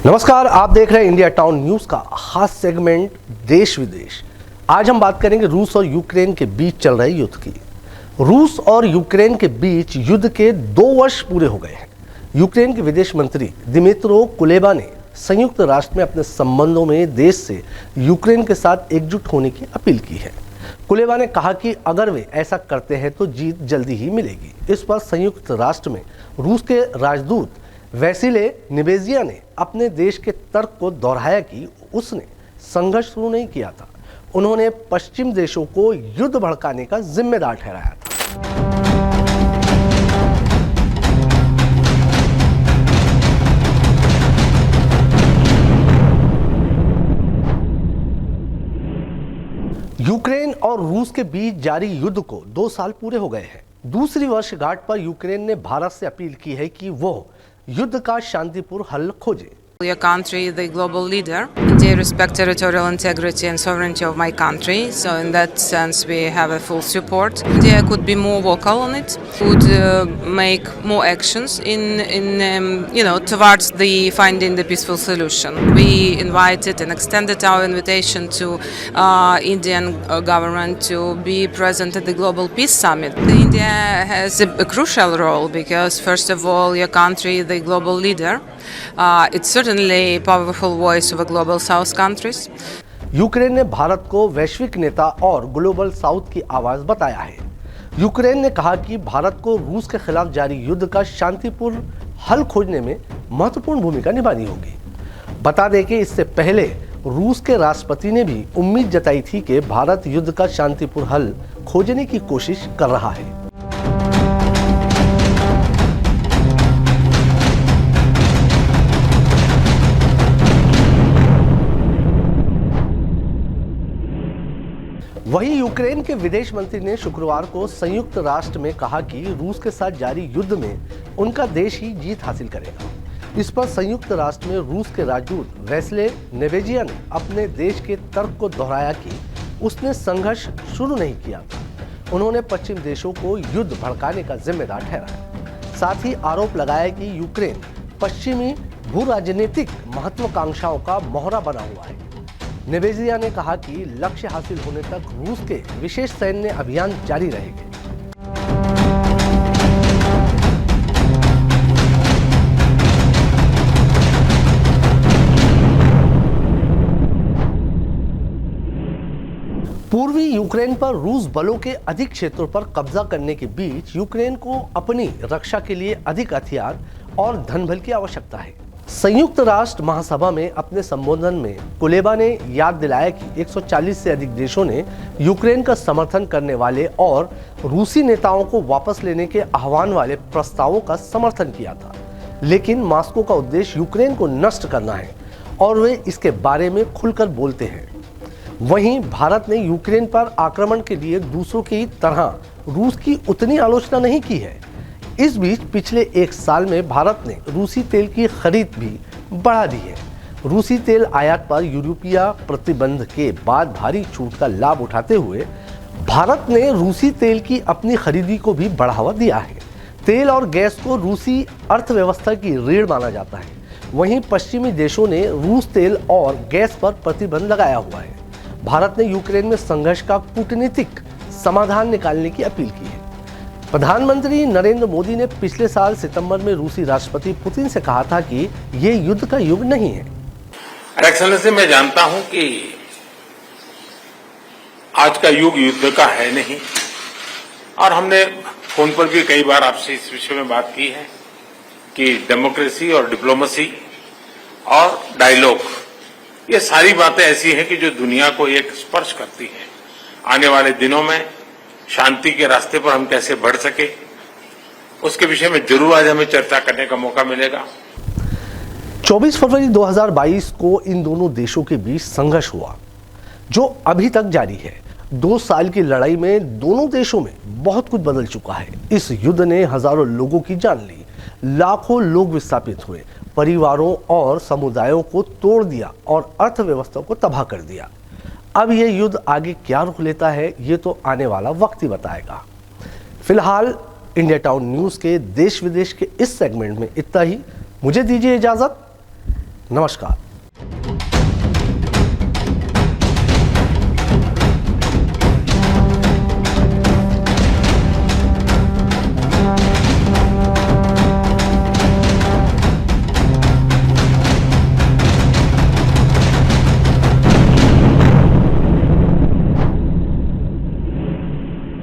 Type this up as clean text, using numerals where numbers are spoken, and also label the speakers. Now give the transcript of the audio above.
Speaker 1: नमस्कार, आप देख रहे हैं इंडिया टाउन न्यूज का खास सेगमेंट देश विदेश। आज हम बात करेंगे रूस और यूक्रेन के बीच चल रहे युद्ध की। रूस और यूक्रेन के बीच युद्ध के 2 वर्ष पूरे हो गए हैं। यूक्रेन के विदेश मंत्री दिमित्रो कुलेबा ने संयुक्त राष्ट्र में अपने संबंधों में देश से यूक्रेन के साथ एकजुट होने की अपील की है। कुलेबा ने कहा कि अगर वे ऐसा करते हैं तो जीत जल्दी ही मिलेगी। इस पर संयुक्त राष्ट्र में रूस के राजदूत वैसिले नेबेजिया ने अपने देश के तर्क को दोहराया कि उसने संघर्ष शुरू नहीं किया था। उन्होंने पश्चिम देशों को युद्ध भड़काने का जिम्मेदार ठहराया था। यूक्रेन और रूस के बीच जारी युद्ध को 2 साल पूरे हो गए हैं। दूसरी वर्षगांठ पर यूक्रेन ने भारत से अपील की है कि वो युद्ध का शांतिपूर्ण हल खोजे।
Speaker 2: Your country is the global leader. India respects territorial integrity and sovereignty of my country. So in that sense, we have a full support. India could be more vocal on it. Could make more actions towards the finding the peaceful solution. We invited and extended our invitation to Indian government to be present at the Global Peace Summit. India has a crucial role because, first of all, your country is the global leader. It's certainly a powerful voice of a global South countries.
Speaker 1: Ukraine ने भारत को वैश्विक नेता और global south की आवाज बताया है। Ukraine ने कहा कि भारत को रूस के खिलाफ जारी युद्ध का शांतिपूर्ण हल खोजने में महत्वपूर्ण भूमिका निभानी होगी। बता दें कि इससे पहले रूस के राष्ट्रपति ने भी उम्मीद जताई थी कि भारत युद्ध का शांतिपूर्ण हल खोजने की कोशिश कर रहा है। वहीं यूक्रेन के विदेश मंत्री ने शुक्रवार को संयुक्त राष्ट्र में कहा कि रूस के साथ जारी युद्ध में उनका देश ही जीत हासिल करेगा। इस पर संयुक्त राष्ट्र में रूस के राजदूत वैसिले नेबेजिया ने अपने देश के तर्क को दोहराया कि उसने संघर्ष शुरू नहीं किया था। उन्होंने पश्चिम देशों को युद्ध भड़काने का जिम्मेदार ठहराया। साथ ही आरोप लगाया कि यूक्रेन पश्चिमी भू राजनीतिक महत्वाकांक्षाओं का मोहरा बना हुआ है। नेबेजिया ने कहा कि लक्ष्य हासिल होने तक रूस के विशेष सैन्य अभियान जारी रहेंगे। पूर्वी यूक्रेन पर रूस बलों के अधिक क्षेत्रों पर कब्जा करने के बीच यूक्रेन को अपनी रक्षा के लिए अधिक हथियार और धनबल की आवश्यकता है। संयुक्त राष्ट्र महासभा में अपने संबोधन में कुलेबा ने याद दिलाया कि 140 से अधिक देशों ने यूक्रेन का समर्थन करने वाले और रूसी नेताओं को वापस लेने के आह्वान वाले प्रस्तावों का समर्थन किया था। लेकिन मॉस्को का उद्देश्य यूक्रेन को नष्ट करना है और वे इसके बारे में खुलकर बोलते हैं। वहीं भारत ने यूक्रेन पर आक्रमण के लिए दूसरों की तरह रूस की उतनी आलोचना नहीं की है। इस बीच पिछले 1 साल में भारत ने रूसी तेल की खरीद भी बढ़ा दी है। रूसी तेल आयात पर यूरोपीय प्रतिबंध के बाद भारी छूट का लाभ उठाते हुए भारत ने रूसी तेल की अपनी खरीदी को भी बढ़ावा दिया है। तेल और गैस को रूसी अर्थव्यवस्था की रीढ़ माना जाता है। वहीं पश्चिमी देशों ने रूस तेल और गैस पर प्रतिबंध लगाया हुआ है। भारत ने यूक्रेन में संघर्ष का कूटनीतिक समाधान निकालने की अपील की है। प्रधानमंत्री नरेंद्र मोदी ने पिछले साल सितंबर में रूसी राष्ट्रपति पुतिन से कहा था कि ये युद्ध का युग नहीं है।
Speaker 3: एक्सेलेंसी, मैं जानता हूं कि आज का युग युद्ध का है नहीं, और हमने फोन पर भी कई बार आपसे इस विषय में बात की है कि डेमोक्रेसी और डिप्लोमेसी और डायलॉग, ये सारी बातें ऐसी हैं कि जो दुनिया को एक स्पर्श करती है। आने वाले दिनों में शांति के रास्ते पर हम कैसे बढ़ सके, उसके विषय में जरूर आज हमें चर्चा करने का मौका मिलेगा।
Speaker 1: 24 फरवरी 2022 को इन दोनों देशों के बीच संघर्ष हुआ, जो अभी तक जारी है। 2 साल की लड़ाई में दोनों देशों में बहुत कुछ बदल चुका है। इस युद्ध ने हजारों लोगों की जान ली, लाखों लोग विस्थापित हुए, परिवारों और समुदायों को तोड़ दिया और अर्थव्यवस्था को तबाह कर दिया। अब यह युद्ध आगे क्या रुख लेता है, ये तो आने वाला वक्त ही बताएगा। फिलहाल इंडिया टाउन न्यूज के देश विदेश के इस सेगमेंट में इतना ही। मुझे दीजिए इजाजत। नमस्कार।